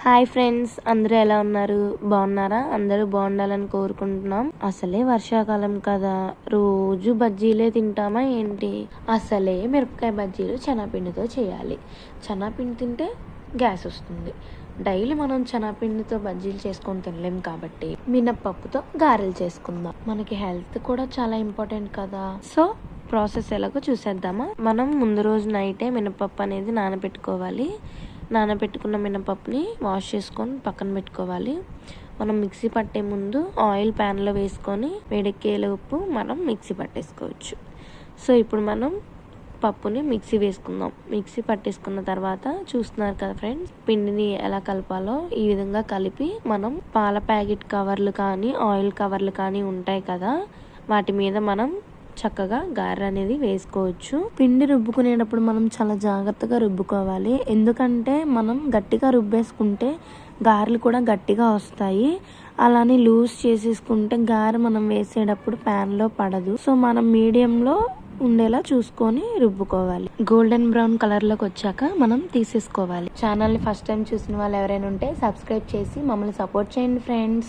Hi friends, అందరూ ఎలా ఉన్నారు? బాగున్నారా? అందరూ బాగుండాలని కోరుకుంటున్నాం. అసలే వర్షాకాలం కదా, రోజు బజ్జీలే తింటామా ఏంటి? అసలే మిరపకాయ బజ్జీలు శనగపిండితో చేయాలి. శనగపిండి తింటే గ్యాస్ వస్తుంది. డైలీ మనం శనగపిండితో బజ్జీలు చేసుకొని తినలేం కాబట్టి మినప్పప్పుతో గారెలు చేసుకుందాం. మనకి హెల్త్ కూడా చాలా ఇంపార్టెంట్ కదా. సో ప్రాసెస్ ఎలాగో చూసేద్దామా. మనం ముందు రోజు నైటే మినపప్పు అనేది నానబెట్టుకోవాలి. నానబెట్టుకున్న మినపప్పుని వాష్ చేసుకొని పక్కన పెట్టుకోవాలి. మనం మిక్సీ పట్టే ముందు ఆయిల్ ప్యాన్లో వేసుకొని వేడెక్కేలోపు మనం మిక్సీ పట్టేసుకోవచ్చు. సో ఇప్పుడు మనం పప్పుని మిక్సీ వేసుకుందాం. మిక్సీ పట్టేసుకున్న తర్వాత చూస్తున్నారు కదా ఫ్రెండ్స్, పిండిని ఎలా కలపాలో ఈ విధంగా కలిపి మనం పాల ప్యాకెట్ కవర్లు కానీ ఆయిల్ కవర్లు కానీ ఉంటాయి కదా, వాటి మీద మనం చక్కగా గారె అనేది వేసుకోవచ్చు. పిండి రుబ్బుకునేటప్పుడు మనం చాలా జాగ్రత్తగా రుబ్బుకోవాలి. ఎందుకంటే మనం గట్టిగా రుబ్బేసుకుంటే గారెలు కూడా గట్టిగా వస్తాయి. అలానే లూజ్ చేసేసుకుంటే గారె మనం వేసేటప్పుడు ప్యాన్లో పడదు. సో మనం మీడియంలో ఉండేలా చూసుకొని రుబ్బుకోవాలి. గోల్డెన్ బ్రౌన్ కలర్లోకి వచ్చాక మనం తీసేసుకోవాలి. ఛానల్ని ఫస్ట్ టైం చూసిన వాళ్ళు ఎవరైనా ఉంటే సబ్స్క్రైబ్ చేసి మమ్మల్ని సపోర్ట్ చేయండి ఫ్రెండ్స్.